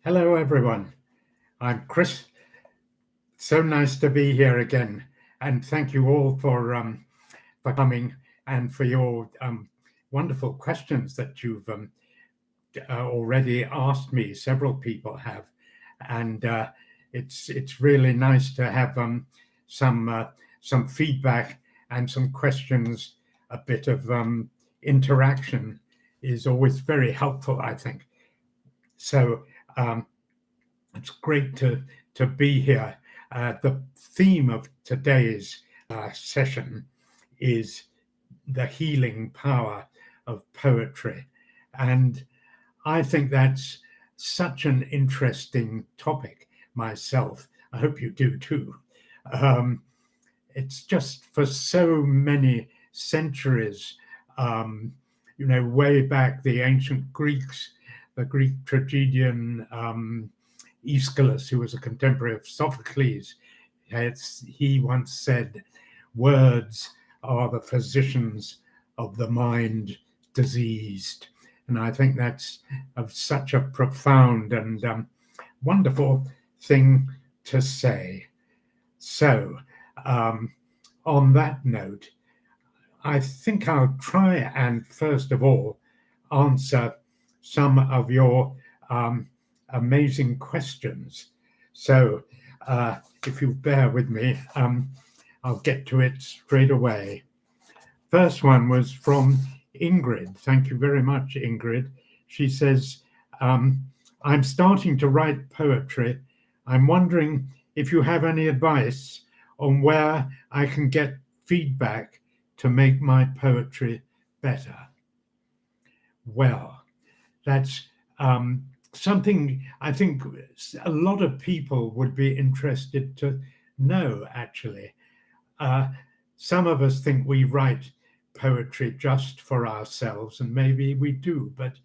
Hello, everyone. I'm Chris. So nice to be here again, and thank you all for coming and for your wonderful questions that you've already asked me. Several people have, and it's really nice to have some feedback and some questions. A bit of interaction is always very helpful, I think. So. It's great to be here. The theme of today's session is the healing power of poetry. And I think that's such an interesting topic myself. I hope you do too. It's just for so many centuries, way back the ancient Greeks, the Greek tragedian Aeschylus, who was a contemporary of Sophocles, he once said, "Words are the physicians of the mind diseased." And I think that's of such a profound and wonderful thing to say. So, on that note, I think I'll try and first of all answer some of your amazing questions. So if you bear with me, I'll get to it straight away. First one was from Ingrid. Thank you very much, Ingrid. She says, I'm starting to write poetry. I'm wondering if you have any advice on where I can get feedback to make my poetry better. Well, that's something I think a lot of people would be interested to know, actually. Some of us think we write poetry just for ourselves, and maybe we do, but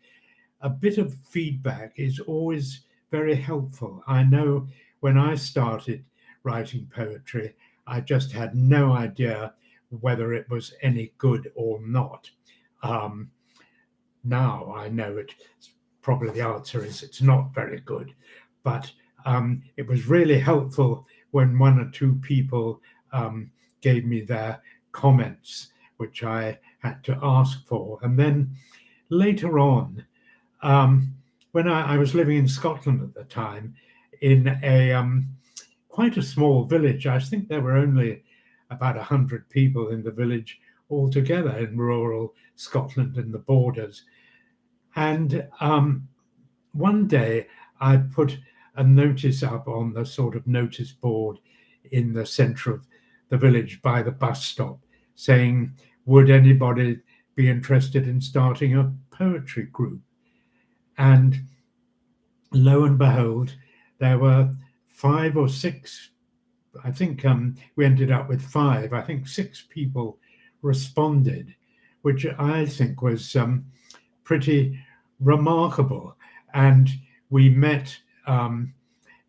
a bit of feedback is always very helpful. I know when I started writing poetry, I just had no idea whether it was any good or not. Now I know it. Probably the answer is it's not very good, but it was really helpful when one or two people gave me their comments, which I had to ask for. And then later on, when I was living in Scotland at the time, in a quite a small village, I think there were only about 100 people in the village altogether in rural Scotland and the borders. And one day I put a notice up on the sort of notice board in the center of the village by the bus stop saying, would anybody be interested in starting a poetry group? And lo and behold, there were 5 or 6, I think we ended up with 5, I think 6 people responded, which I think was pretty remarkable. And we met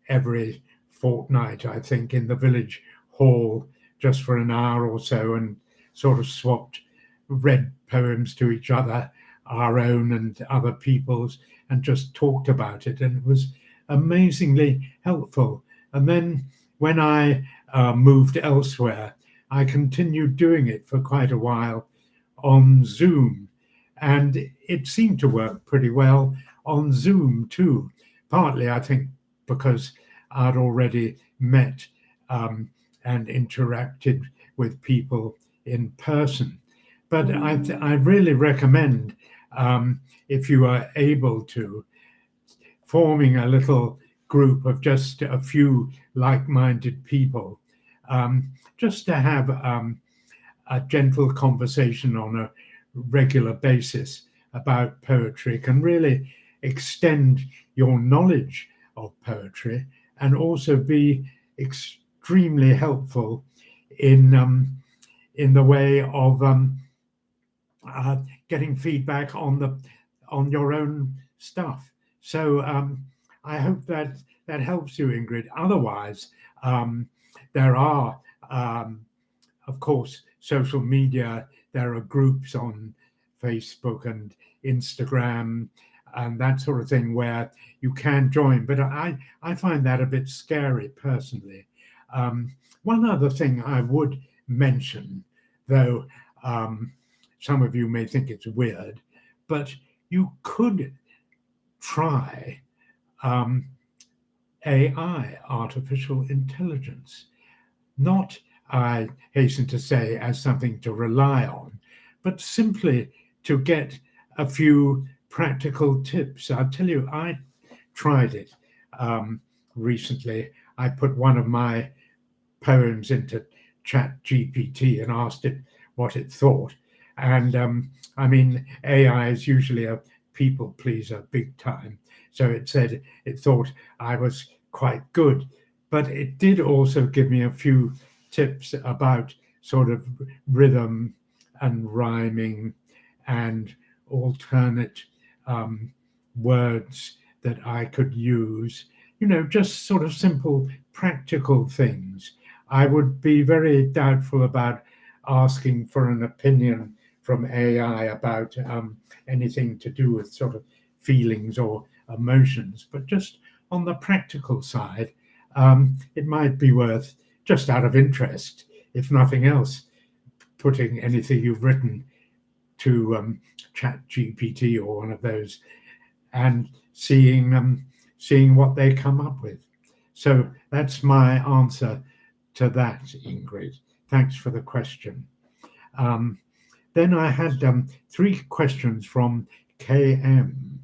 every fortnight, I think, in the village hall just for an hour or so and sort of swapped, read poems to each other, our own and other people's, and just talked about it. And it was amazingly helpful. And then when I moved elsewhere, I continued doing it for quite a while on Zoom. And it seemed to work pretty well on Zoom too. Partly, I think, because I'd already met and interacted with people in person. But I really recommend, if you are able to, forming a little group of just a few like-minded people, just to have a gentle conversation on a regular basis about poetry can really extend your knowledge of poetry and also be extremely helpful in the way of getting feedback on your own stuff. So I hope that helps you, Ingrid. Otherwise, there are, of course, social media. There are groups on Facebook and Instagram. and that sort of thing, where you can join. But I find that a bit scary personally. One other thing I would mention, though some of you may think it's weird, but you could try AI, artificial intelligence, not, I hasten to say, as something to rely on, but simply to get a few practical tips. I'll tell you, I tried it recently. I put one of my poems into Chat GPT and asked it what it thought. And I mean, AI is usually a people pleaser big time. So it said it thought I was quite good, but it did also give me a few tips about sort of rhythm and rhyming and alternate words that I could use, just sort of simple practical things. I would be very doubtful about asking for an opinion from AI about anything to do with sort of feelings or emotions, but just on the practical side, it might be worth, just out of interest, if nothing else, putting anything you've written to Chat GPT or one of those and seeing what they come up with. So that's my answer to that, Ingrid. Thanks for the question. Then I had 3 questions from KM.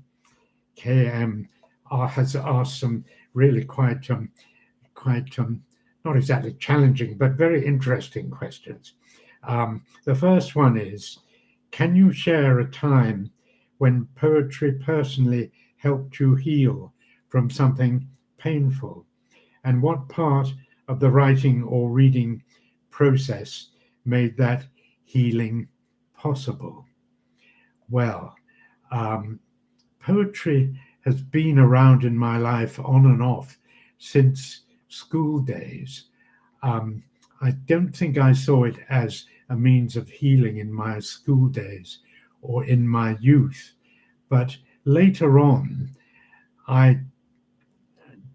KM has asked some really quite not exactly challenging, but very interesting questions. The first one is, can you share a time when poetry personally helped you heal from something painful? And what part of the writing or reading process made that healing possible? Well, poetry has been around in my life on and off since school days. I don't think I saw it as a means of healing in my school days or in my youth, but later on, I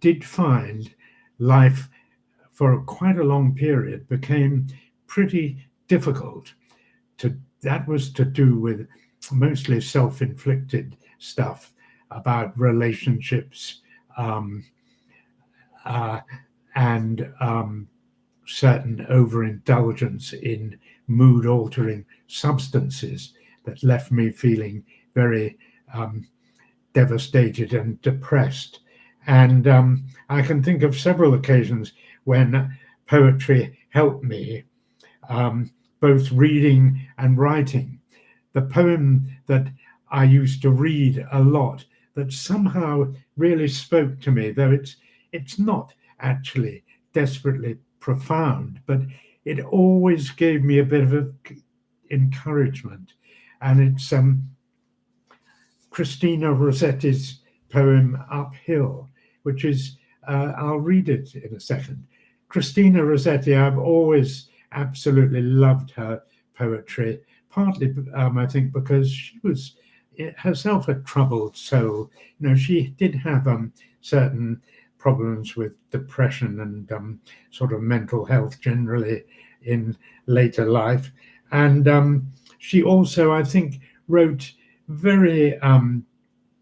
did find life for quite a long period became pretty difficult. That was to do with mostly self-inflicted stuff about relationships and certain overindulgence in mood-altering substances that left me feeling very devastated and depressed. And I can think of several occasions when poetry helped me, both reading and writing. The poem that I used to read a lot that somehow really spoke to me, though it's not actually desperately profound, but it always gave me a bit of encouragement. And it's Christina Rossetti's poem Uphill, which is, I'll read it in a second. Christina Rossetti, I've always absolutely loved her poetry, partly, I think, because she was herself a troubled soul. She did have certain problems with depression and sort of mental health generally in later life. And she also, I think, wrote very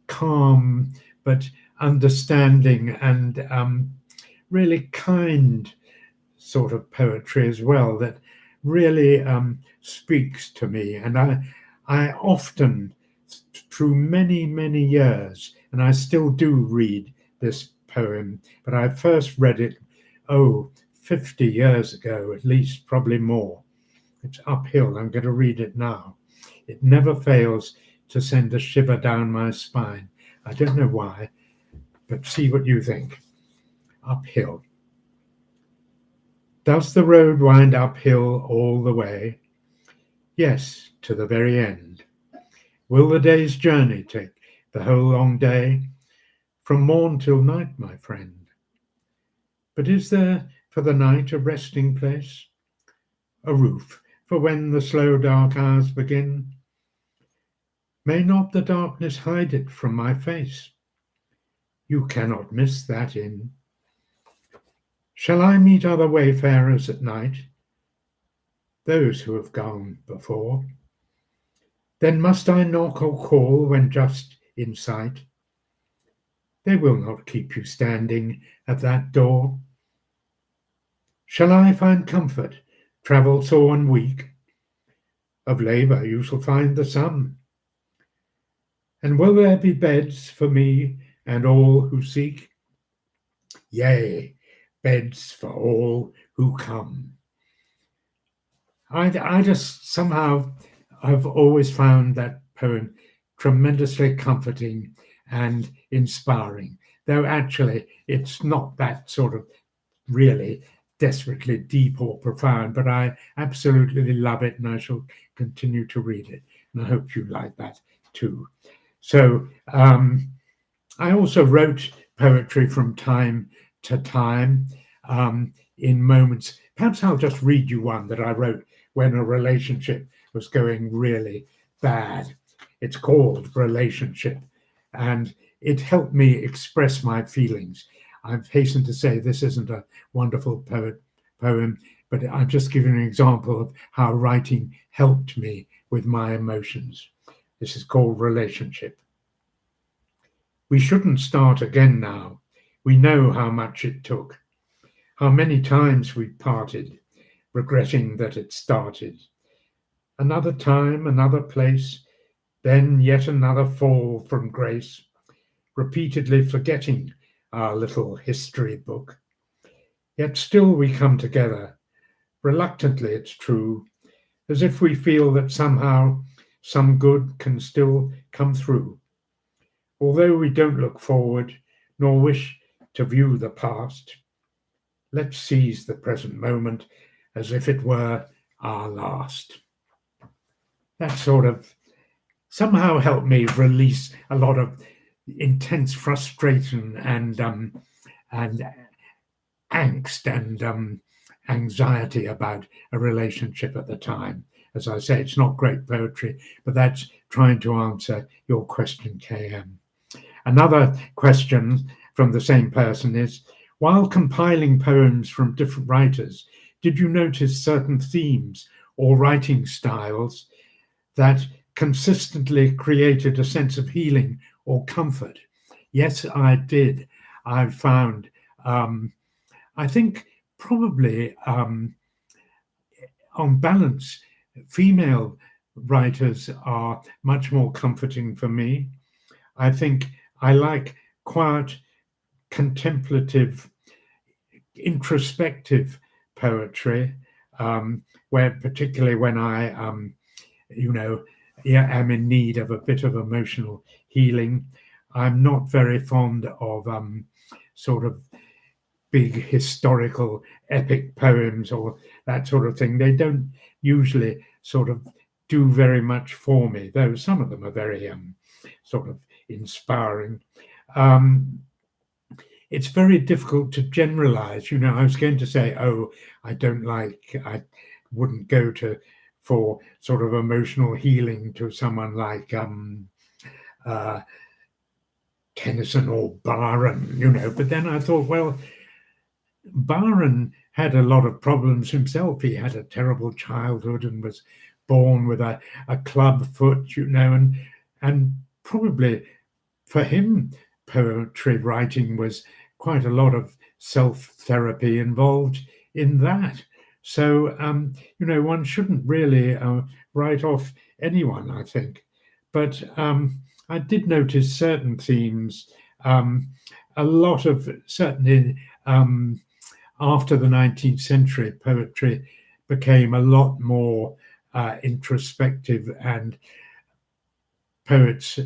calm but understanding and really kind sort of poetry as well that really speaks to me. And I often, through many, many years, and I still do read this poem, but I first read it, 50 years ago, at least, probably more. It's Uphill. I'm going to read it now. It never fails to send a shiver down my spine. I don't know why, but see what you think. Uphill. Does the road wind uphill all the way? Yes, to the very end. Will the day's journey take the whole long day? From morn till night, my friend. But is there for the night a resting place? A roof for when the slow dark hours begin? May not the darkness hide it from my face? You cannot miss that inn. Shall I meet other wayfarers at night, those who have gone before? Then must I knock or call when just in sight? They will not keep you standing at that door. Shall I find comfort, travel sore and weak? Of labour you shall find the sum. And will there be beds for me and all who seek? Yea, beds for all who come. I just somehow I've always found that poem tremendously comforting and inspiring, though actually it's not that sort of really desperately deep or profound, but I absolutely love it and I shall continue to read it. And I hope you like that too. So I also wrote poetry from time to time in moments. Perhaps I'll just read you one that I wrote when a relationship was going really bad. It's called Relationship, and it helped me express my feelings. I've hastened to say this isn't a wonderful poem, but I'm just giving an example of how writing helped me with my emotions. This is called Relationship. We shouldn't start again now. We know how much it took, how many times we parted, regretting that it started. Another time, another place, then yet another fall from grace, repeatedly forgetting our little history book. Yet still we come together, reluctantly it's true, as if we feel that somehow some good can still come through. Although we don't look forward, nor wish to view the past, let's seize the present moment as if it were our last. That sort of somehow helped me release a lot of intense frustration and angst and anxiety about a relationship at the time. As I say, it's not great poetry, but that's trying to answer your question, KM. Another question from the same person is, while compiling poems from different writers, did you notice certain themes or writing styles that consistently created a sense of healing or comfort? Yes, I did. I found, I think probably on balance, female writers are much more comforting for me. I think I like quiet, contemplative, introspective poetry, where particularly when I, am in need of a bit of emotional healing. I'm not very fond of sort of big historical epic poems or that sort of thing. They don't usually sort of do very much for me, though some of them are very sort of inspiring. It's very difficult to generalize. I was going to say, I wouldn't go for sort of emotional healing to someone like Tennyson or Byron, but then I thought, well, Byron had a lot of problems himself. He had a terrible childhood and was born with a club foot, and probably for him, poetry writing was quite a lot of self-therapy involved in that. So, one shouldn't really write off anyone, I think. But I did notice certain themes, a lot of certainly after the 19th century, poetry became a lot more introspective, and poets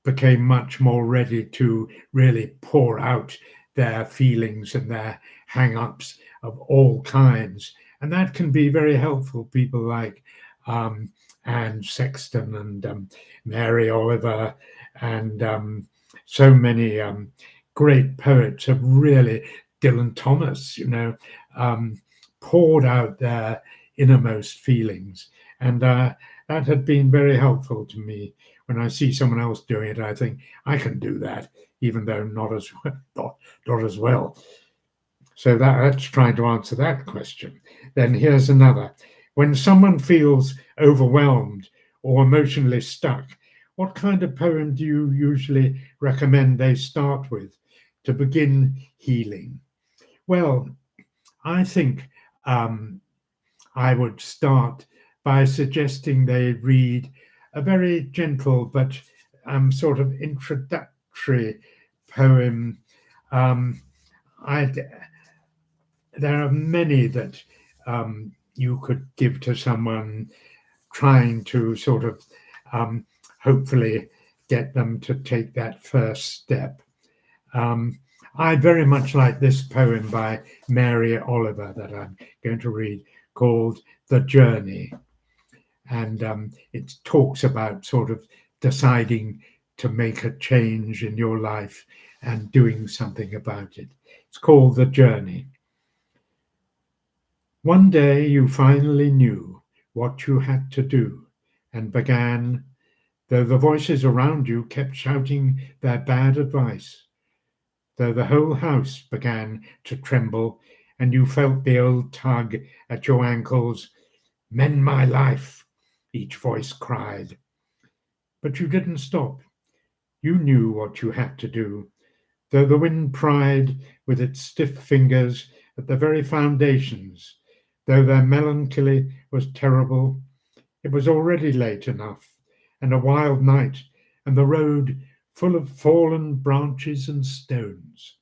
became much more ready to really pour out their feelings and their hang-ups of all kinds. And that can be very helpful. People like Anne Sexton and Mary Oliver and so many great poets have really, Dylan Thomas, poured out their innermost feelings. And that had been very helpful to me when I see someone else doing it, I think I can do that, even though not as well. So that's trying to answer that question. Then here's another. When someone feels overwhelmed or emotionally stuck, what kind of poem do you usually recommend they start with to begin healing? Well, I think I would start by suggesting they read a very gentle but sort of introductory poem. There are many that you could give to someone trying to sort of hopefully get them to take that first step. I very much like this poem by Mary Oliver that I'm going to read, called The Journey. And it talks about sort of deciding to make a change in your life and doing something about it. It's called The Journey. One day you finally knew what you had to do and began, though the voices around you kept shouting their bad advice, though the whole house began to tremble and you felt the old tug at your ankles. Mend my life, each voice cried. But you didn't stop. You knew what you had to do, though the wind pried with its stiff fingers at the very foundations, though their melancholy was terrible. It was already late enough, and a wild night, and the road full of fallen branches and stones.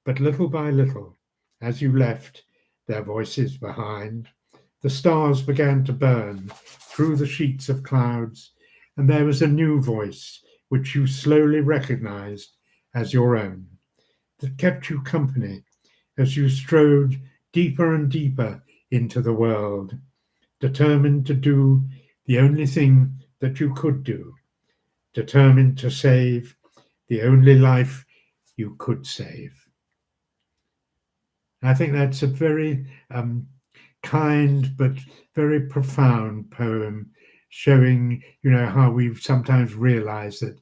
But little by little, as you left their voices behind, the stars began to burn through the sheets of clouds, and there was a new voice which you slowly recognized as your own, that kept you company as you strode deeper and deeper into the world, determined to do the only thing that you could do, determined to save the only life you could save. I think that's a very kind but very profound poem, showing, how we've sometimes realized that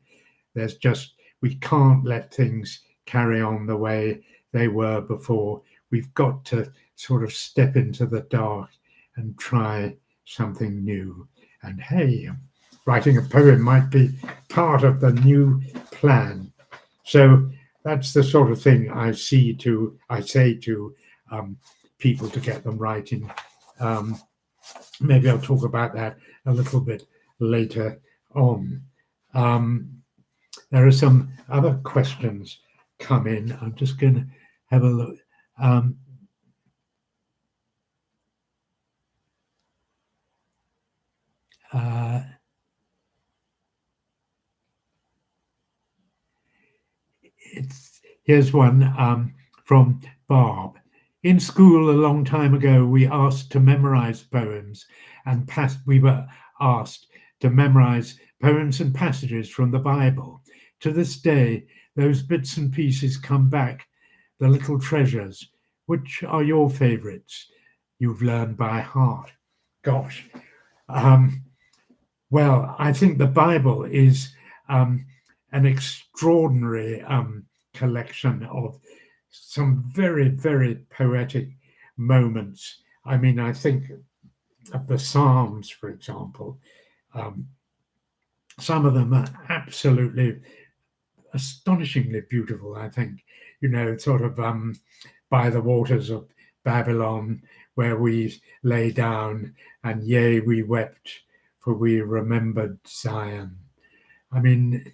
we can't let things carry on the way they were before. We've got to sort of step into the dark and try something new. And hey, writing a poem might be part of the new plan. So that's the sort of thing I say to people to get them writing. Maybe I'll talk about that a little bit later on. There are some other questions come in. I'm just going to have a look. Here's one from Barb. In school a long time ago, we asked to memorize poems and we were asked to memorize poems and passages from the Bible. To this day, those bits and pieces come back, the little treasures. Which are your favorites you've learned by heart? Gosh. Well, I think the Bible is an extraordinary collection of some very, very poetic moments. I mean, I think of the Psalms, for example. Some of them are absolutely astonishingly beautiful, I think. Sort of by the waters of Babylon, where we lay down, and yea, we wept, for we remembered Zion. I mean,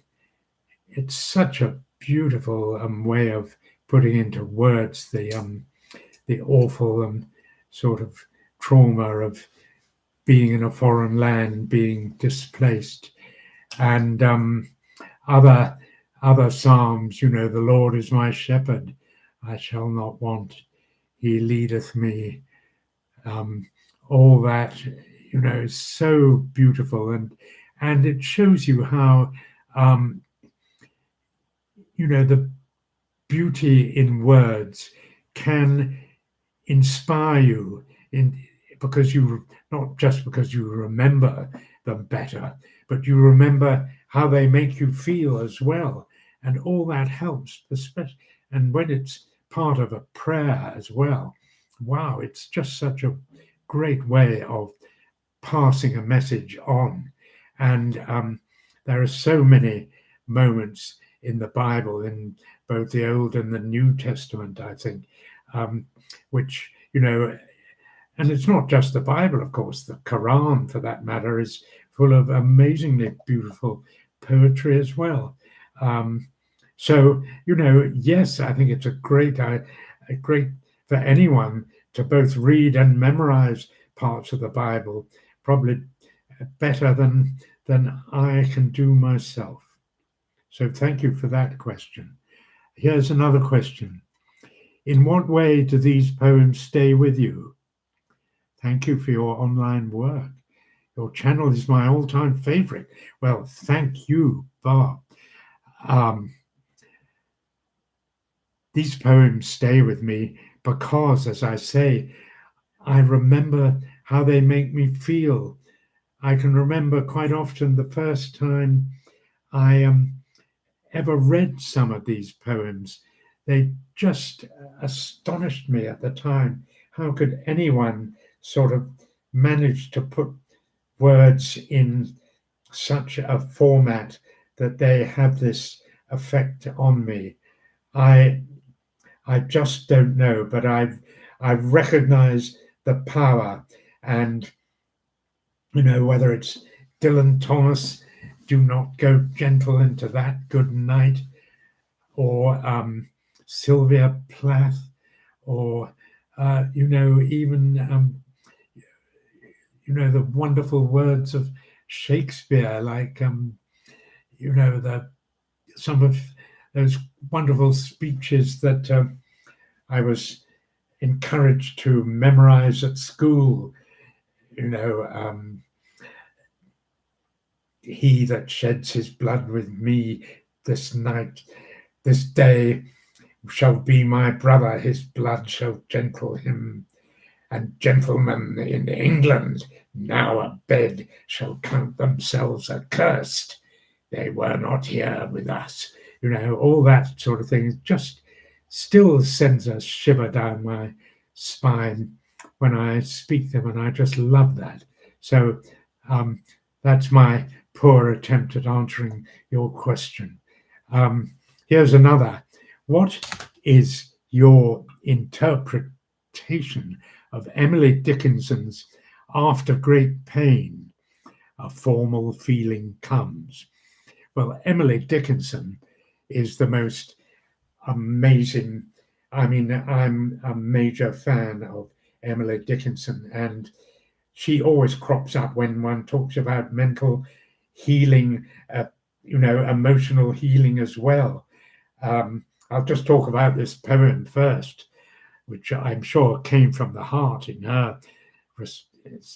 it's such a beautiful way of putting into words the awful sort of trauma of being in a foreign land, being displaced, and other psalms. The Lord is my shepherd; I shall not want. He leadeth me. All that is so beautiful, and it shows you how the beauty in words can inspire you because you not just because you remember them better, but you remember how they make you feel as well. And all that helps, especially, and when it's part of a prayer as well. Wow, it's just such a great way of passing a message on. And there are so many moments in the Bible, in both the Old and the New Testament, I think, which, and it's not just the Bible, of course, the Quran, for that matter, is full of amazingly beautiful poetry as well. So, yes, I think it's a great for anyone to both read and memorize parts of the Bible, probably better than I can do myself. So thank you for that question. Here's another question. In what way do these poems stay with you? Thank you for your online work. Your channel is my all-time favorite. Well, thank you, Bob. These poems stay with me because, as I say, I remember how they make me feel. I can remember quite often the first time I ever read some of these poems. They just astonished me at the time. How could anyone sort of manage to put words in such a format that they have this effect on me? I just don't know, but I've recognized the power, and whether it's Dylan Thomas, "Do not go gentle into that good night," or Sylvia Plath, or even the wonderful words of Shakespeare, like some of those wonderful speeches that I was encouraged to memorize at school. He that sheds his blood with me this night, this day, shall be my brother, his blood shall gentle him. And gentlemen in England, now abed, shall count themselves accursed. They were not here with us. All that sort of thing just still sends a shiver down my spine when I speak them, and I just love that. So that's my poor attempt at answering your question. Here's another. What is your interpretation of Emily Dickinson's "After Great Pain, a Formal Feeling Comes"? Well, Emily Dickinson is the most amazing. I mean, I'm a major fan of Emily Dickinson, and she always crops up when one talks about mental healing, emotional healing as well. I'll just talk about this poem first, which I'm sure came from the heart in her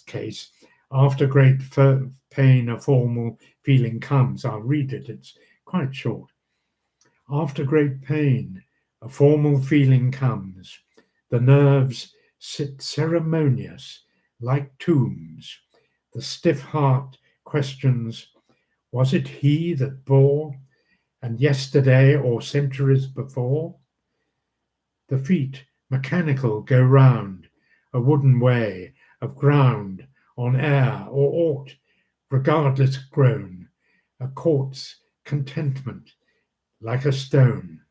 case. After great pain, a formal feeling comes. I'll read it. It's quite short. After great pain, a formal feeling comes. The nerves sit ceremonious like tombs. The stiff heart questions, was it he that bore, and yesterday or centuries before? The feet mechanical go round, a wooden way of ground on air or aught, regardless grown, a court's contentment like a stone.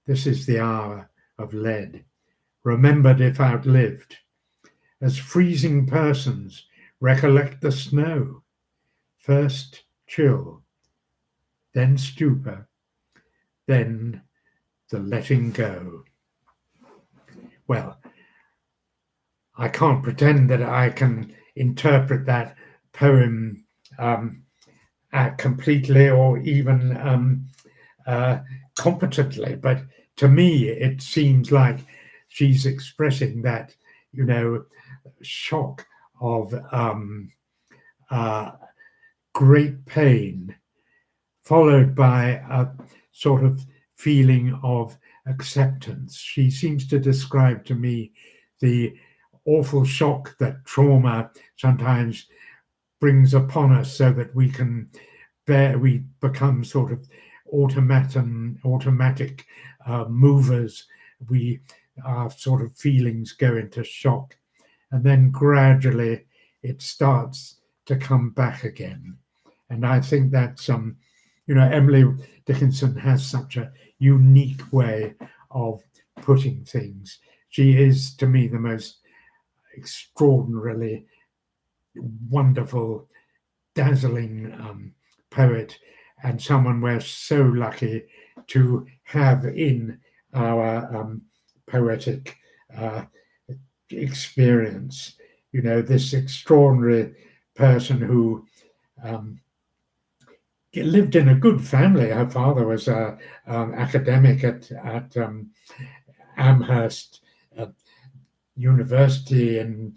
This is the hour of lead, remembered if outlived, as freezing persons recollect the snow. First chill, then stupor, then the letting go. Well, I can't pretend that I can interpret that poem completely or even competently, but to me it seems like she's expressing that shock of great pain followed by a sort of feeling of acceptance. She seems to describe to me the awful shock that trauma sometimes brings upon us so that we can we become sort of automatic movers. Our sort of feelings go into shock, and then gradually it starts to come back again. And I think that's Emily Dickinson has such a unique way of putting things. She is, to me, the most extraordinarily wonderful, dazzling poet, and someone we're so lucky to have in our poetic experience. This extraordinary person who lived in a good family. Her father was an academic at Amherst University in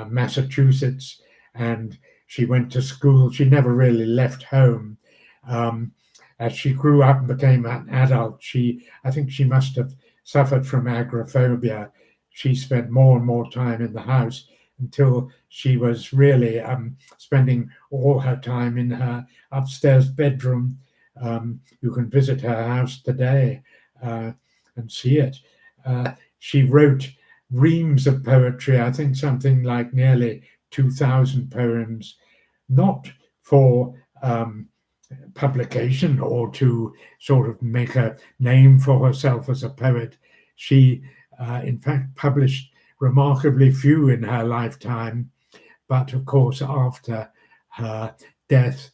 Massachusetts, and she went to school. She never really left home. As she grew up and became an adult, I think she must have suffered from agoraphobia. She spent more and more time in the house until she was really spending all her time in her upstairs bedroom. You can visit her house today and see it. She wrote reams of poetry, I think something like nearly 2,000 poems, not for publication or to sort of make a name for herself as a poet. She, in fact, published remarkably few in her lifetime, but of course, after her death,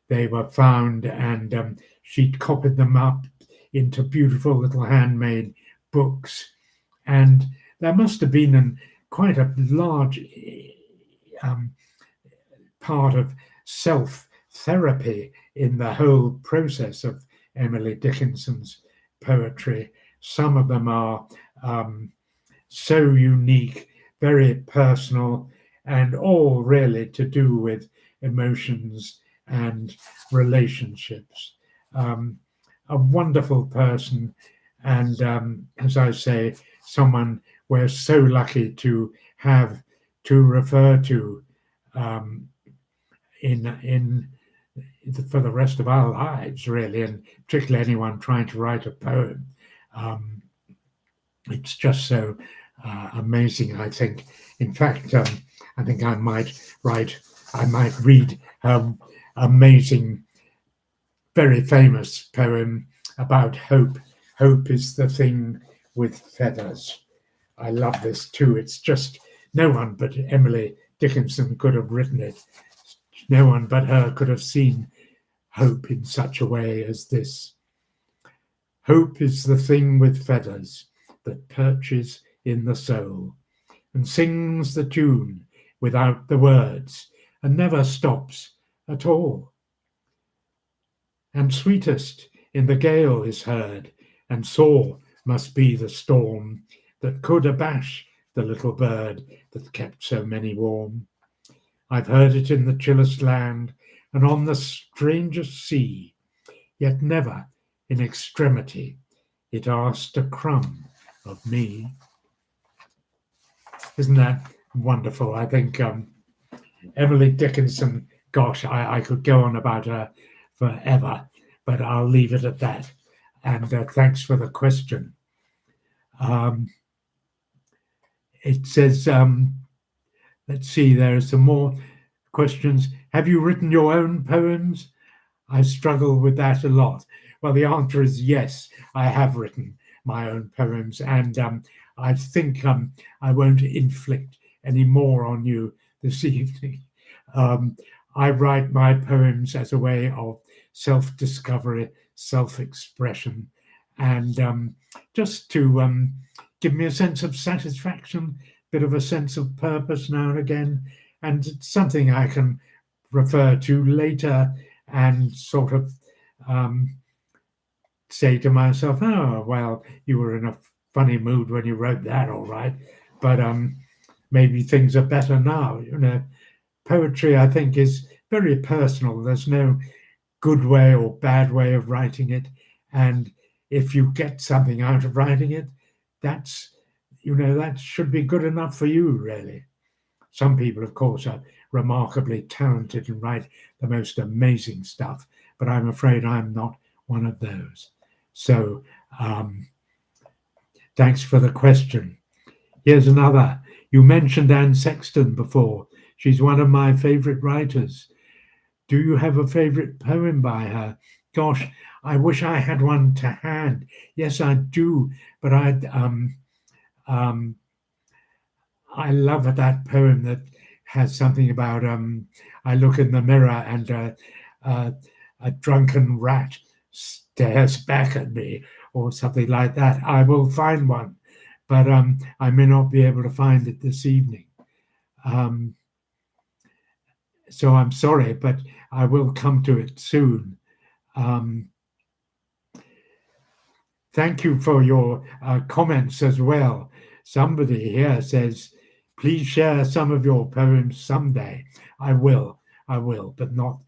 they were found, and she copied them up into beautiful little handmade books. And there must have been quite a large part of self-therapy in the whole process of Emily Dickinson's poetry. Some of them are so unique, very personal, and all really to do with emotions and relationships. A wonderful person, and as I say, someone we're so lucky to have to refer to for the rest of our lives, really, and particularly anyone trying to write a poem. It's just so amazing, I think. In fact, I think I might read her amazing, very famous poem about hope. Hope is the thing with feathers. I love this too. It's just no one but Emily Dickinson could have written it. No one but her could have seen hope in such a way as this. Hope is the thing with feathers that perches in the soul and sings the tune without the words and never stops at all. And sweetest in the gale is heard, and sore must be the storm that could abash the little bird that kept so many warm. I've heard it in the chillest land and on the strangest sea, yet never in extremity it asked a crumb of me. Isn't that wonderful? I think Emily Dickinson, gosh, I could go on about her forever, but I'll leave it at that. And thanks for the question. It says, let's see, there are some more questions. Have you written your own poems? I struggle with that a lot. Well, the answer is yes, I have written my own poems, and I think I won't inflict any more on you this evening. I write my poems as a way of self-discovery, self-expression, and just to give me a sense of satisfaction, bit of a sense of purpose now and again, and it's something I can refer to later and sort of say to myself, oh, well, you were in a funny mood when you wrote that, all right, but maybe things are better now. Poetry, I think, is very personal. There's no good way or bad way of writing it, and if you get something out of writing it, that should be good enough for you, really. Some people, of course, are remarkably talented and write the most amazing stuff, but I'm afraid I'm not one of those. So thanks for the question. Here's another. You mentioned Anne Sexton before. She's one of my favorite writers. Do you have a favorite poem by her? Gosh, I wish I had one to hand. Yes, I do, but I love that poem that has something about I look in the mirror and a drunken rat stares back at me, or something like that. I will find one, but I may not be able to find it this evening. So I'm sorry, but I will come to it soon. Thank you for your comments as well. Somebody here says, please share some of your poems someday. I will, but not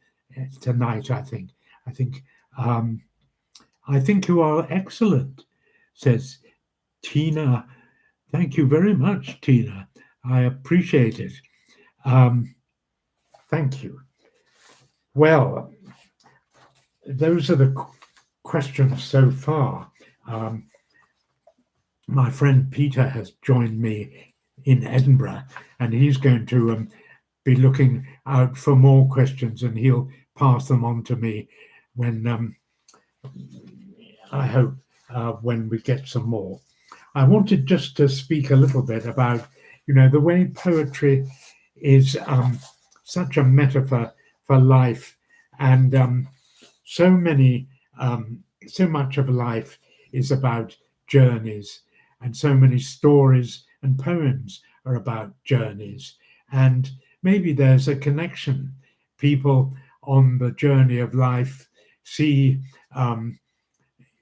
tonight, I think. I think you are excellent, says Tina. Thank you very much, Tina. I appreciate it. Thank you. Well, those are the questions so far. My friend Peter has joined me in Edinburgh, and he's going to be looking out for more questions, and he'll pass them on to me when I hope when we get some more. I wanted just to speak a little bit about, the way poetry is such a metaphor for life, and so much of life is about journeys, and so many stories and poems are about journeys. And maybe there's a connection. People on the journey of life see,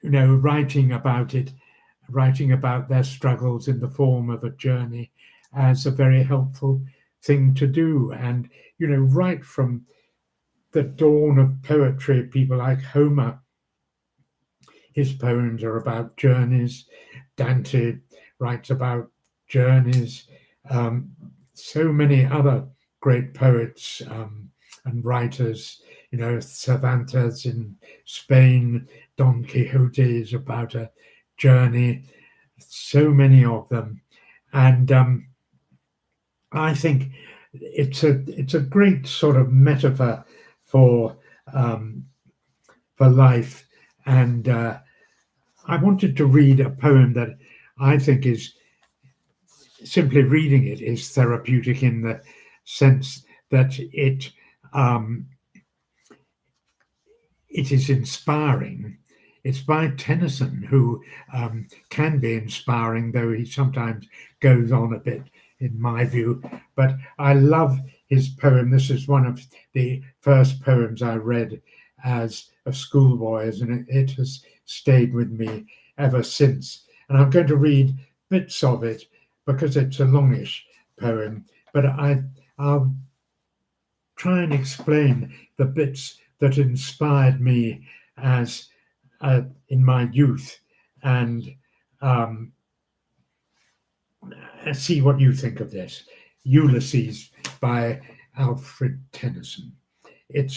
writing about it, writing about their struggles in the form of a journey as a very helpful thing to do. And, right from the dawn of poetry, people like Homer, his poems are about journeys. Dante writes about journeys. So many other great poets and writers, Cervantes in Spain, Don Quixote is about a journey, so many of them. And I think it's a great sort of metaphor for life. And I wanted to read a poem that I think is, simply reading it is therapeutic, in the sense that it is inspiring. It's by Tennyson, who can be inspiring, though he sometimes goes on a bit, in my view. But I love his poem. This is one of the first poems I read as a schoolboy, and it has stayed with me ever since. And I'm going to read bits of it because it's a longish poem, but I'll try and explain the bits that inspired me as in my youth, and see what you think of this. Ulysses by Alfred Tennyson. In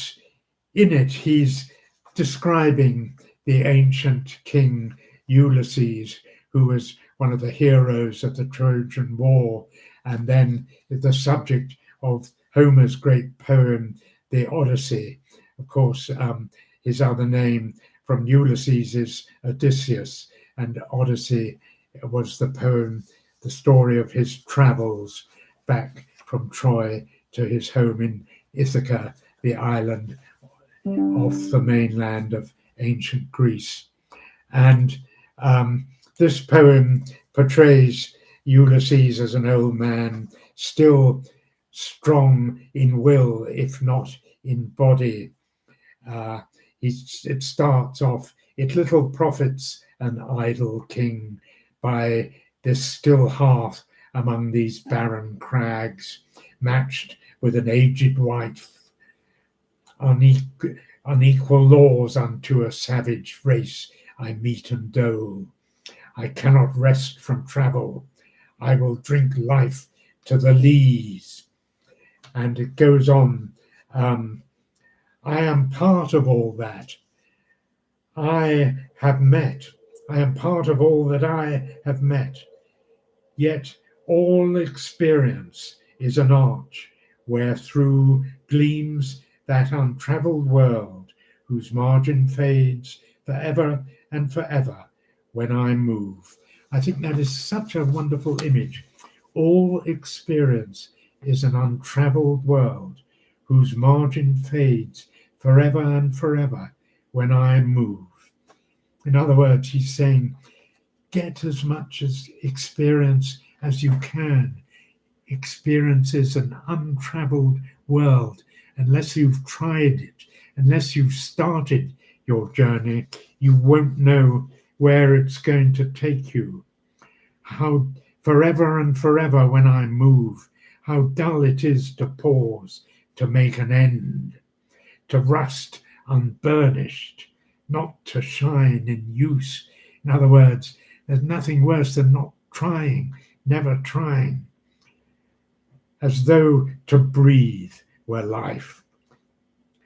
it, he's describing the ancient king Ulysses, who was one of the heroes of the Trojan War, and then the subject of Homer's great poem, the Odyssey. Of course, his other name from Ulysses is Odysseus, and Odyssey was the poem, the story of his travels back from Troy to his home in Ithaca, the island off the mainland of ancient Greece. And this poem portrays Ulysses as an old man, still strong in will, if not in body. It starts off, "It little profits an idle king by this still hearth among these barren crags, matched with an aged wife, unequal laws unto a savage race I meet and dole. I cannot rest from travel. I will drink life to the lees." And it goes on, I am part of all that I have met. I am part of all that I have met. Yet all experience is an arch where through gleams that untravelled world whose margin fades forever and forever when I move. I think that is such a wonderful image. All experience is an untravelled world whose margin fades forever and forever when I move. In other words, he's saying, get as much as experience as you can. Experience is an untraveled world. Unless you've tried it, unless you've started your journey, you won't know where it's going to take you. How forever and forever when I move, how dull it is to pause, to make an end, to rust unburnished, not to shine in use. In other words, there's nothing worse than not trying, never trying. As though to breathe were life.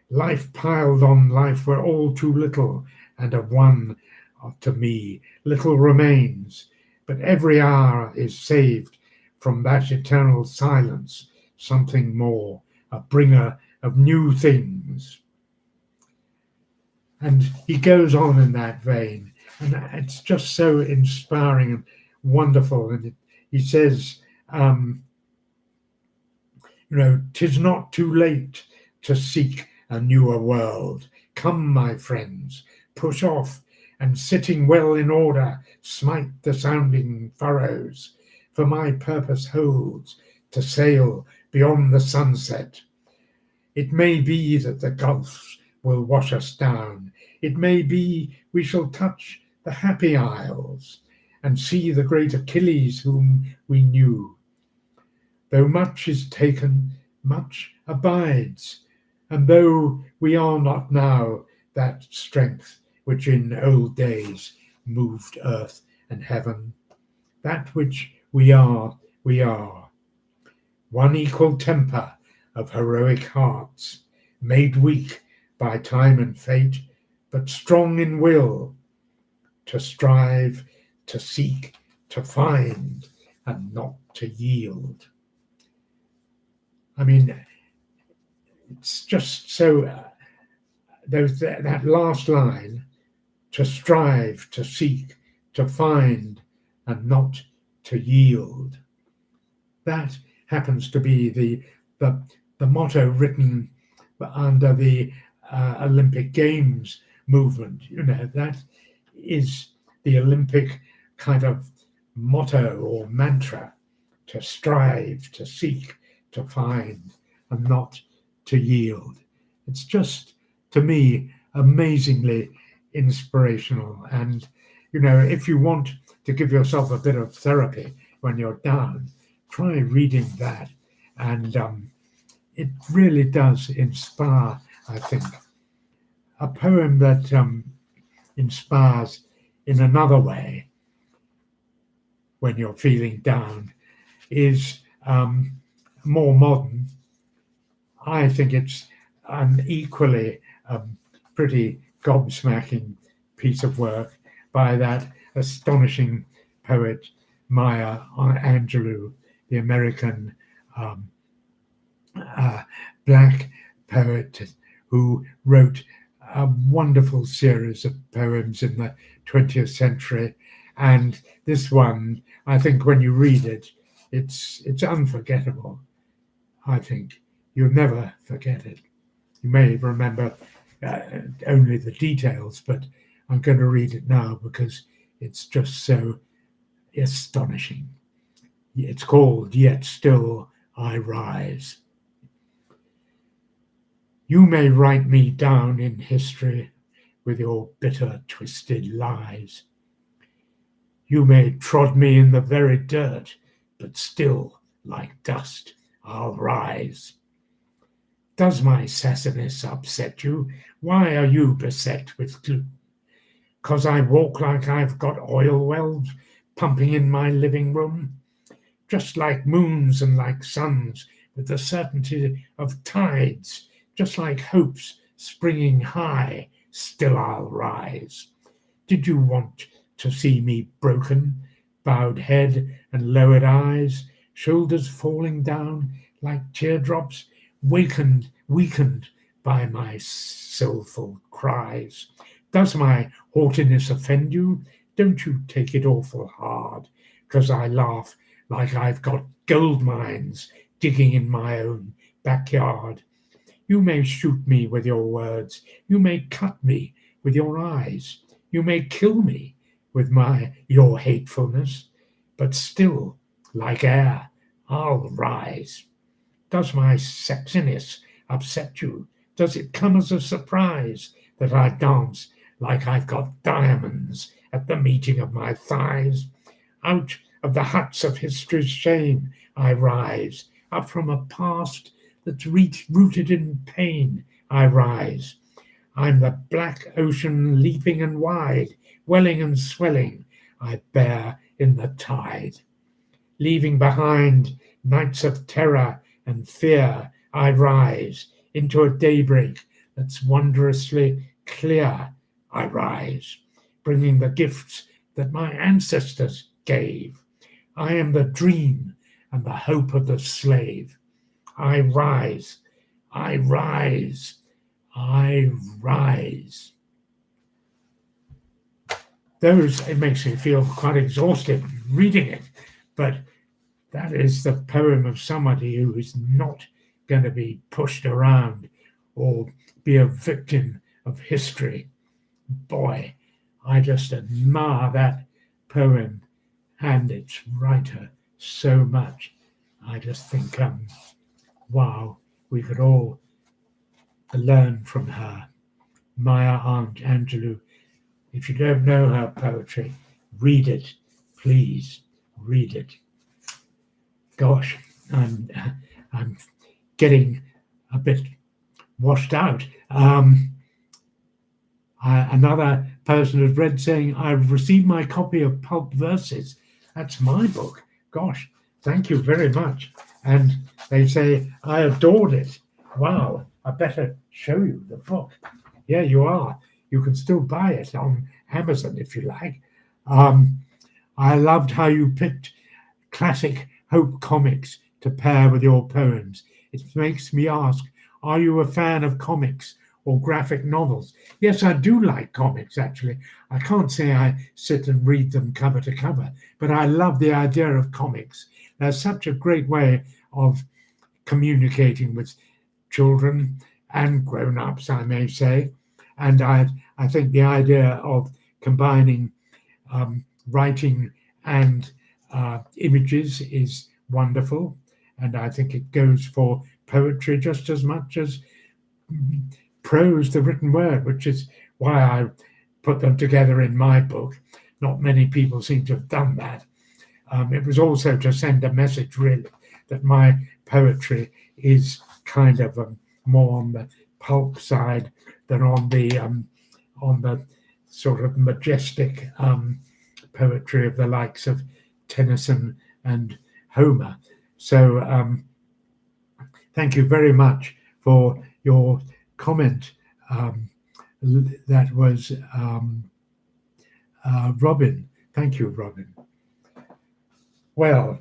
Life piled on life were all too little, and of one to me little remains. But every hour is saved from that eternal silence, something more, a bringer of new things. And he goes on in that vein, and it's just so inspiring and wonderful. And he says, "'Tis not too late to seek a newer world. Come, my friends, push off, and sitting well in order, smite the sounding furrows. For my purpose holds to sail beyond the sunset. It may be that the gulfs will wash us down. It may be we shall touch the happy isles and see the great Achilles whom we knew. Though much is taken, much abides, and though we are not now that strength which in old days moved earth and heaven, that which we are, we are. One equal temper of heroic hearts, made weak by time and fate, but strong in will, to strive, to seek, to find, and not to yield." I mean, it's just so, there's that last line, to strive, to seek, to find, and not to yield. That happens to be the motto written under the Olympic Games movement. That is the Olympic kind of motto or mantra, to strive, to seek, to find, and not to yield. It's just, to me, amazingly inspirational. And, if you want to give yourself a bit of therapy when you're down, try reading that. And it really does inspire, I think. A poem that inspires in another way when you're feeling down is more modern. I think it's an equally pretty gobsmacking piece of work by that astonishing poet Maya Angelou, the American black poet who wrote a wonderful series of poems in the 20th century. And this one, I think when you read it, it's unforgettable. I think you'll never forget it. You may remember only the details, but I'm going to read it now because it's just so astonishing. It's called "Yet Still I Rise." You may write me down in history with your bitter, twisted lies. You may trod me in the very dirt, but still, like dust, I'll rise. Does my sassiness upset you? Why are you beset with gloom? 'Cause I walk like I've got oil wells pumping in my living room? Just like moons and like suns with the certainty of tides, just like hopes springing high, still I'll rise. Did you want to see me broken, bowed head and lowered eyes, shoulders falling down like teardrops, weakened by my soulful cries? Does my haughtiness offend you? Don't you take it awful hard, 'cause I laugh like I've got gold mines digging in my own backyard. You may shoot me with your words, you may cut me with your eyes, you may kill me with your hatefulness, but still, like air, I'll rise. Does my sexiness upset you? Does it come as a surprise that I dance like I've got diamonds at the meeting of my thighs? Out of the huts of history's shame I rise, up from a past that's rooted in pain I rise. I'm the black ocean leaping and wide, welling and swelling, I bear in the tide. Leaving behind nights of terror and fear, I rise into a daybreak that's wondrously clear. I rise, bringing the gifts that my ancestors gave. I am the dream and the hope of the slave. I rise, I rise, I rise. It makes me feel quite exhausted reading it, but that is the poem of somebody who is not going to be pushed around or be a victim of history. Boy, I just admire that poem and its writer so much. I just think, wow, we could all learn from her. Maya Angelou. If you don't know her poetry, read it. Please read it. Gosh, I'm getting a bit washed out. Another person has read saying, I've received my copy of Pulp Verses. That's my book. Gosh, thank you very much. And they say, I adored it. Wow, I better show you the book. Yeah, you are. You can still buy it on Amazon if you like. I loved how you picked classic Hope comics to pair with your poems. It makes me ask, are you a fan of comics or graphic novels? Yes, I do like comics, actually. I can't say I sit and read them cover to cover, but I love the idea of comics. They're such a great way of communicating with children and grown-ups, I may say. And I think the idea of combining writing and images is wonderful. And I think it goes for poetry just as much as prose, the written word, which is why I put them together in my book. Not many people seem to have done that. It was also to send a message, really, that my poetry is kind of more on the pulp side than on the sort of majestic poetry of the likes of Tennyson and Homer. So thank you very much for your comment. That was Robin. Thank you, Robin. Well,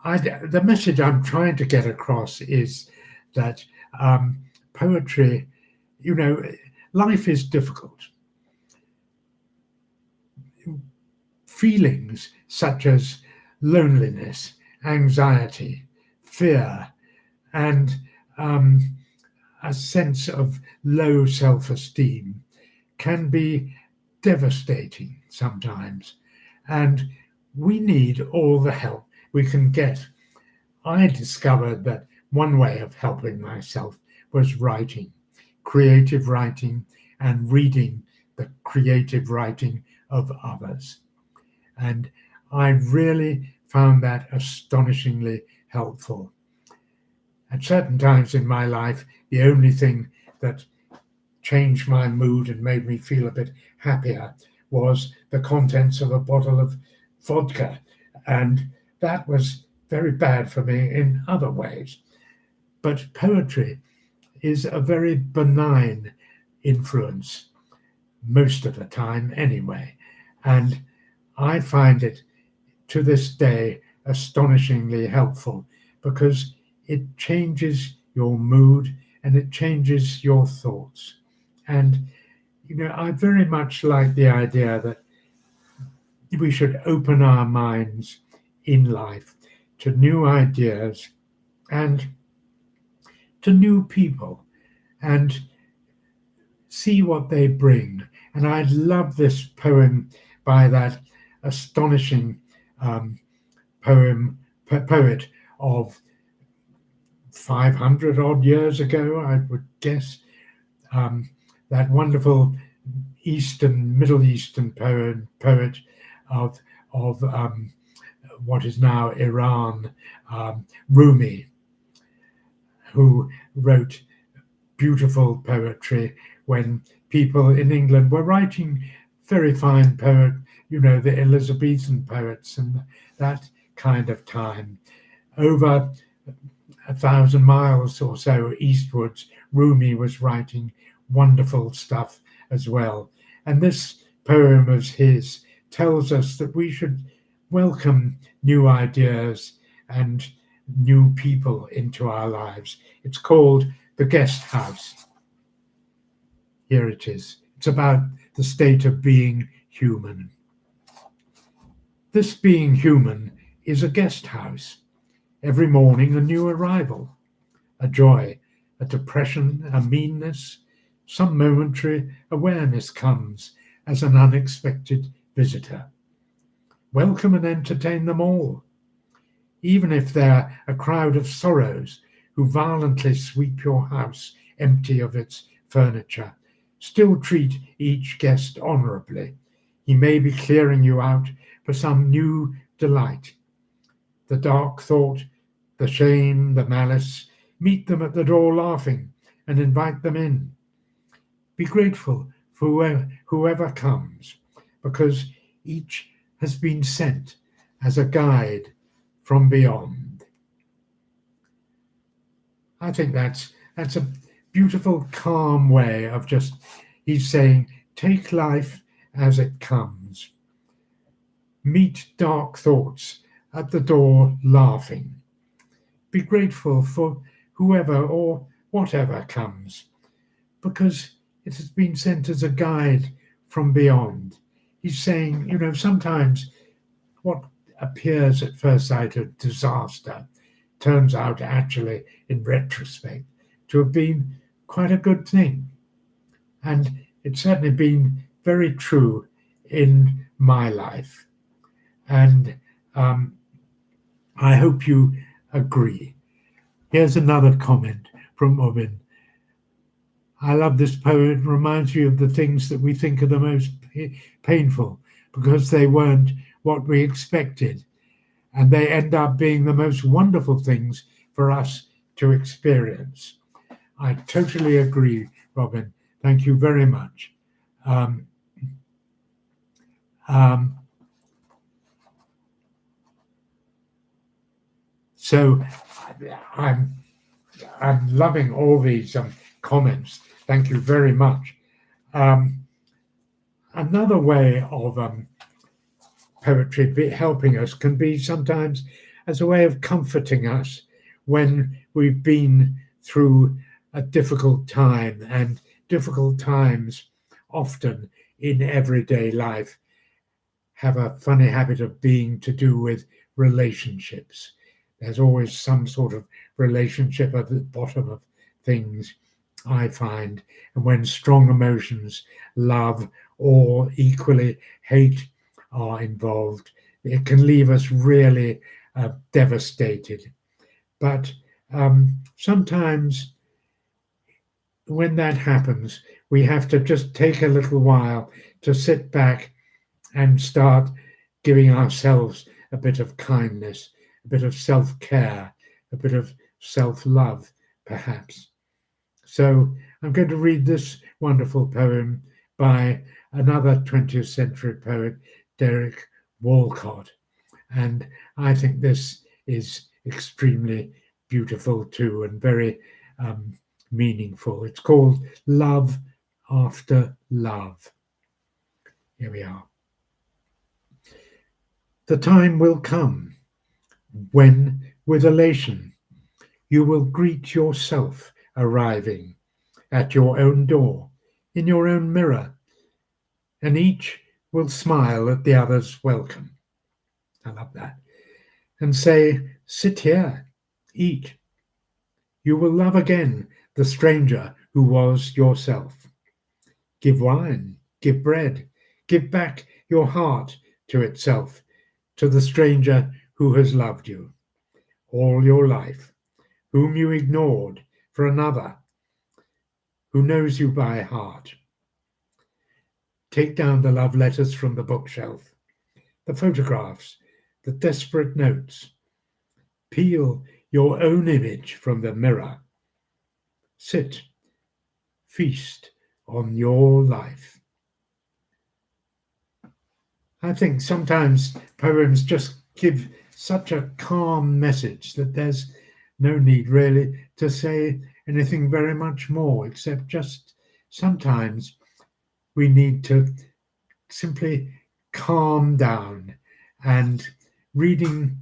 the message I'm trying to get across is that poetry, life is difficult. Feelings such as loneliness, anxiety, fear, and a sense of low self-esteem can be devastating sometimes. And we need all the help we can get. I discovered that one way of helping myself was writing, creative writing, and reading the creative writing of others. And I really found that astonishingly helpful. At certain times in my life, the only thing that changed my mood and made me feel a bit happier was the contents of a bottle of vodka. And that was very bad for me in other ways. But poetry is a very benign influence most of the time anyway. And I find it to this day astonishingly helpful because it changes your mood and it changes your thoughts. And, I very much like the idea that we should open our minds in life to new ideas and to new people and see what they bring. And I love this poem by that astonishing poet of 500 odd years ago, I would guess. That wonderful Middle Eastern poet of what is now Iran, Rumi, who wrote beautiful poetry when people in England were writing very fine the Elizabethan poets and that kind of time. Over 1,000 miles or so eastwards, Rumi was writing wonderful stuff as well. And this poem of his tells us that we should welcome new ideas and new people into our lives. It's called The Guest House. Here it is. It's about the state of being human. This being human is a guest house. Every morning a new arrival, a joy, a depression, a meanness, some momentary awareness comes as an unexpected visitor. Welcome and entertain them all, even if they're a crowd of sorrows who violently sweep your house empty of its furniture. Still treat each guest honorably. He may be clearing you out for some new delight. The dark thought, the shame, the malice, meet them at the door laughing and invite them in. Be grateful for whoever comes, because each has been sent as a guide from beyond. I think that's a beautiful, calm way of he's saying, take life as it comes. Meet dark thoughts at the door laughing. Be grateful for whoever or whatever comes, because it has been sent as a guide from beyond. He's saying, sometimes what appears at first sight a disaster turns out actually, in retrospect, to have been quite a good thing. And it's certainly been very true in my life. And I hope you agree. Here's another comment from Obin. I love this poem. It reminds you of the things that we think are the most painful because they weren't what we expected. And they end up being the most wonderful things for us to experience. I totally agree, Robin. Thank you very much. So I'm loving all these comments. Thank you very much. Another way of poetry helping us can be sometimes as a way of comforting us when we've been through a difficult time, and difficult times often in everyday life have a funny habit of being to do with relationships. There's always some sort of relationship at the bottom of things, I find. And when strong emotions, love, or equally hate are involved, it can leave us really devastated. But sometimes when that happens, we have to just take a little while to sit back and start giving ourselves a bit of kindness, a bit of self-care, a bit of self-love, perhaps. So I'm going to read this wonderful poem by another 20th century poet, Derek Walcott. And I think this is extremely beautiful too, and very meaningful. It's called Love After Love. Here we are. The time will come when, with elation, you will greet yourself arriving at your own door, in your own mirror, and each will smile at the other's welcome. I love that. And say, sit here, eat. You will love again the stranger who was yourself. Give wine, give bread, give back your heart to itself, to the stranger who has loved you all your life, whom you ignored for another, who knows you by heart. Take down the love letters from the bookshelf, the photographs, the desperate notes. Peel your own image from the mirror. Sit, feast on your life. I think sometimes poems just give such a calm message that there's no need really to say anything very much more, except just sometimes we need to simply calm down. And reading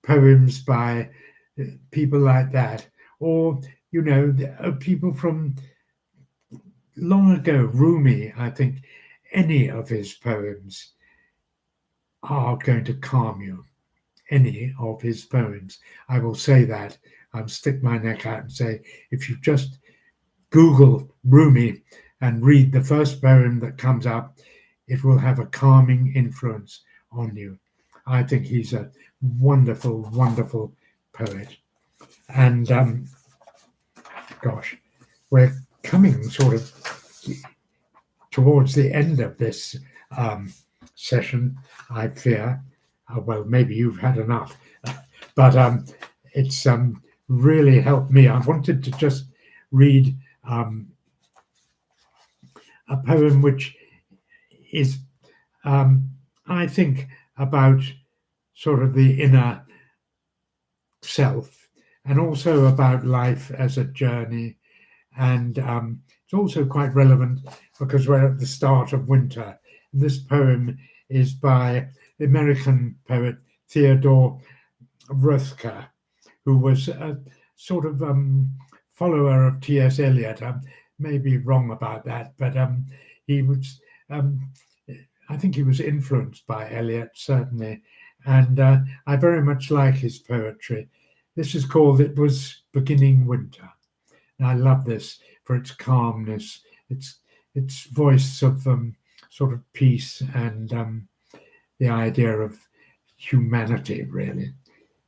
poems by people like that, or people from long ago, Rumi, I think any of his poems are going to calm you. Any of his poems, I will say that. I'll stick my neck out and say, if you just Google Rumi and read the first poem that comes up, it will have a calming influence on you. I think he's a wonderful, wonderful poet. And gosh, we're coming sort of towards the end of this session, I fear. Well, maybe you've had enough, but it's really helped me. I wanted to just read a poem which is, I think, about sort of the inner self, and also about life as a journey. And it's also quite relevant because we're at the start of winter. This poem is by the American poet Theodore Roethker, who was a sort of follower of T.S. Eliot. I may be wrong about that, but he was, I think he was influenced by Eliot, certainly. And I very much like his poetry. This is called It Was Beginning Winter. And I love this for its calmness, its voice of sort of peace and the idea of humanity, really.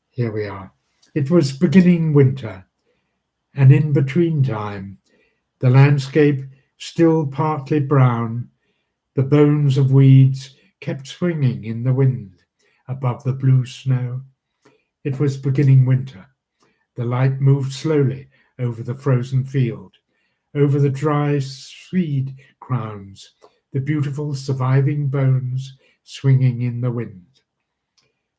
Here we are. It was beginning winter, and in between time, the landscape still partly brown, the bones of weeds kept swinging in the wind above the blue snow. It was beginning winter. The light moved slowly over the frozen field, over the dry seed crowns, the beautiful surviving bones swinging in the wind.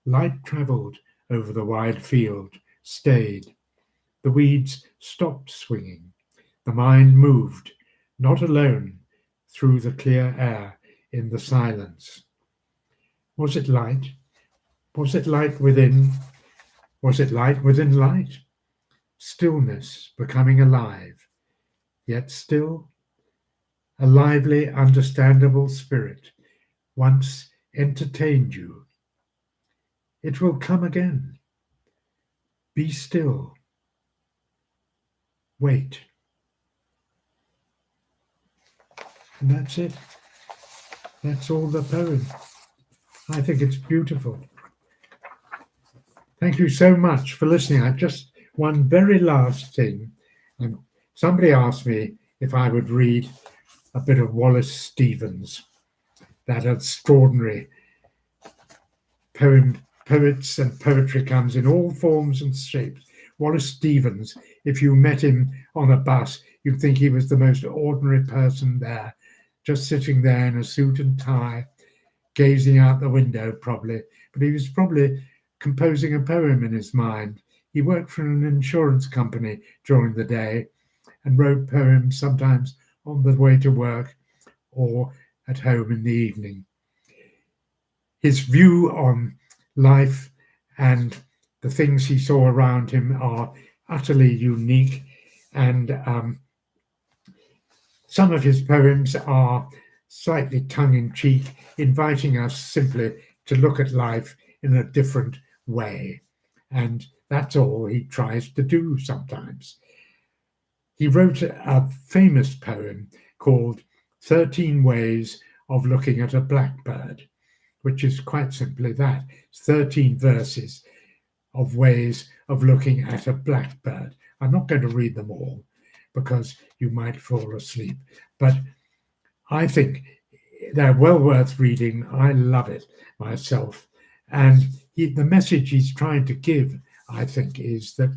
Light travelled over the wide field, stayed. The weeds stopped swinging. The mind moved, not alone, through the clear air in the silence. Was it light? Was it light within? Was it light within light? Stillness becoming alive, yet still. A lively, understandable spirit once entertained you. It will come again. Be still. Wait. And that's it. That's all the poem. I think it's beautiful. Thank you so much for listening. I just one very last thing. Somebody asked me if I would read a bit of Wallace Stevens, that extraordinary poem. Poets and poetry comes in all forms and shapes. Wallace Stevens, if you met him on a bus, you'd think he was the most ordinary person there, just sitting there in a suit and tie, gazing out the window probably. But he was probably composing a poem in his mind. He worked for an insurance company during the day and wrote poems sometimes on the way to work or at home in the evening. His view on life and the things he saw around him are utterly unique, and some of his poems are slightly tongue-in-cheek, inviting us simply to look at life in a different way. And that's all he tries to do sometimes. He wrote a famous poem called 13 Ways of Looking at a Blackbird, which is quite simply that. It's 13 verses of ways of looking at a blackbird. I'm not going to read them all because you might fall asleep, but I think they're well worth reading. I love it myself. And the message he's trying to give, I think, is that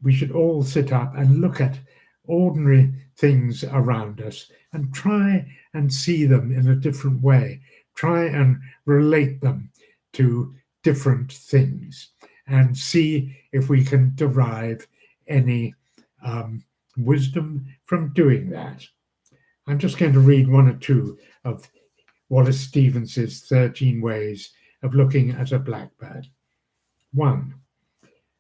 we should all sit up and look at ordinary things around us and try and see them in a different way. Try and relate them to different things and see if we can derive any wisdom from doing that. I'm just going to read one or two of Wallace Stevens's 13 Ways of Looking at a Blackbird. 1.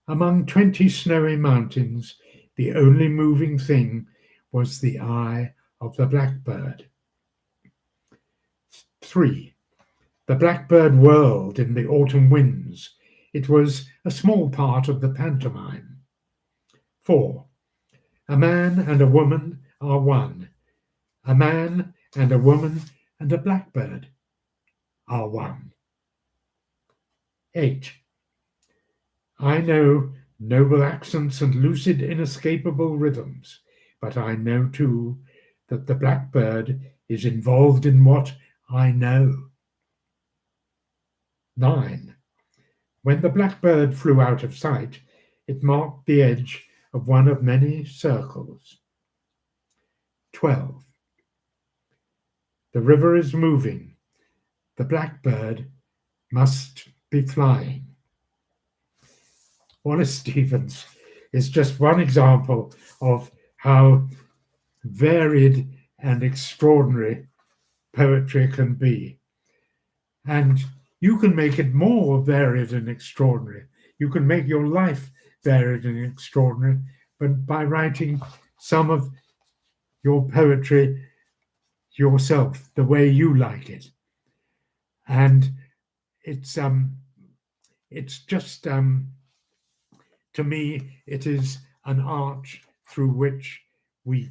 Among 20 snowy mountains, the only moving thing was the eye of the blackbird. 3. The blackbird whirled in the autumn winds. It was a small part of the pantomime. 4. A man and a woman are one. A man and a woman and a blackbird are one. 8. I know noble accents and lucid, inescapable rhythms, but I know too that the blackbird is involved in what I know. 9. When the blackbird flew out of sight, it marked the edge of one of many circles. 12. The river is moving. The blackbird must be flying. Wallace Stevens is just one example of how varied and extraordinary poetry can be. And you can make it more varied and extraordinary. You can make your life varied and extraordinary, but by writing some of your poetry yourself, the way you like it. And it's just to me, it is an arch through which we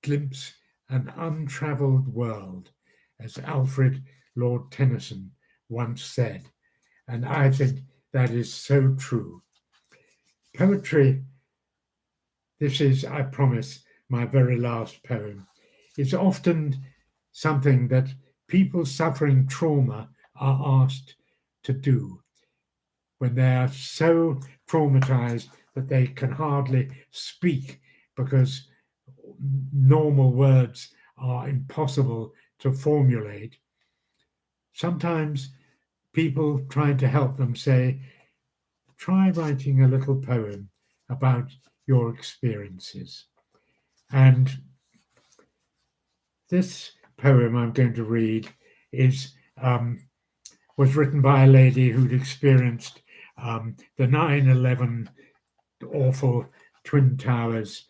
glimpse an untraveled world, as Alfred Lord Tennyson once said. And I think that is so true. Poetry, this is, I promise, my very last poem, is often something that people suffering trauma are asked to do when they are so traumatized that they can hardly speak because normal words are impossible to formulate. Sometimes people trying to help them say, try writing a little poem about your experiences. And this poem I'm going to read was written by a lady who'd experienced the 9/11 awful Twin Towers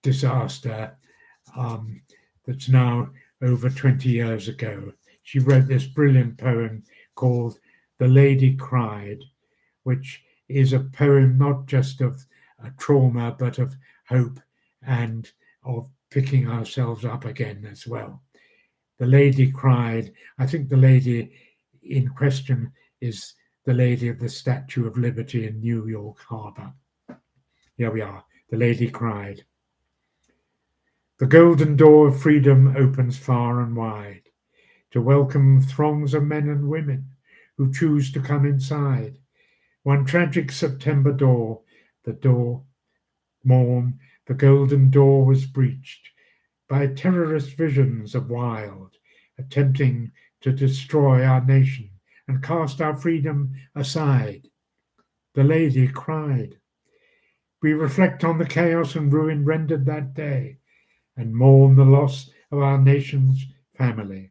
disaster that's now over 20 years ago. She wrote this brilliant poem called The Lady Cried, which is a poem not just of trauma, but of hope and of picking ourselves up again as well. The Lady Cried. I think the lady in question is the lady of the Statue of Liberty in New York Harbor. Here we are. The Lady Cried. The golden door of freedom opens far and wide to welcome throngs of men and women who choose to come inside. One tragic September dawn, the golden door was breached by terrorist visions of wild, attempting to destroy our nation and cast our freedom aside. The lady cried. We reflect on the chaos and ruin rendered that day and mourn the loss of our nation's family.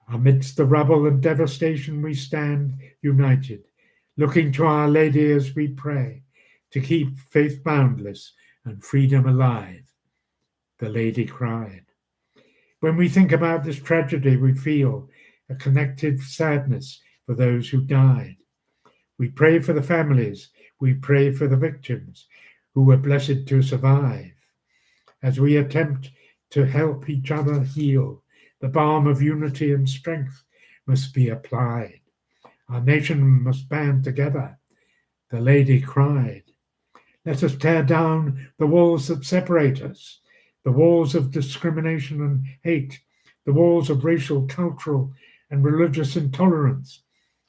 Amidst the rubble and devastation, we stand united, looking to Our Lady as we pray to keep faith boundless and freedom alive. The lady cried. When we think about this tragedy, we feel a connected sadness for those who died. We pray for the families. We pray for the victims who were blessed to survive. As we attempt to help each other heal, the balm of unity and strength must be applied. Our nation must band together. The lady cried. Let us tear down the walls that separate us, the walls of discrimination and hate, the walls of racial, cultural, and religious intolerance.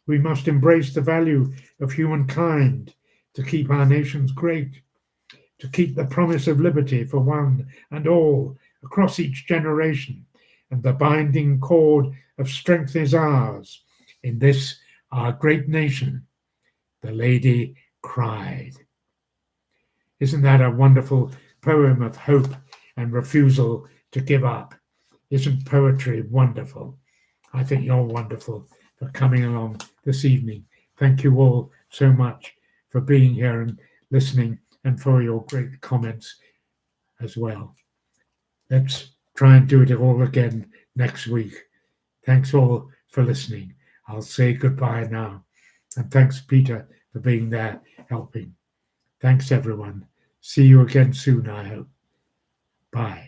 We must embrace the value of humankind to keep our nations great, to keep the promise of liberty for one and all across each generation, and the binding cord of strength is ours in this our great nation. The lady cried. Isn't that a wonderful poem of hope and refusal to give up? Isn't poetry wonderful? I think you're wonderful for coming along this evening. Thank you all so much for being here and listening, and for your great comments as well. Let's try and do it all again next week. Thanks all for listening. I'll say goodbye now. And thanks, Peter, for being there helping. Thanks, everyone. See you again soon, I hope. Bye.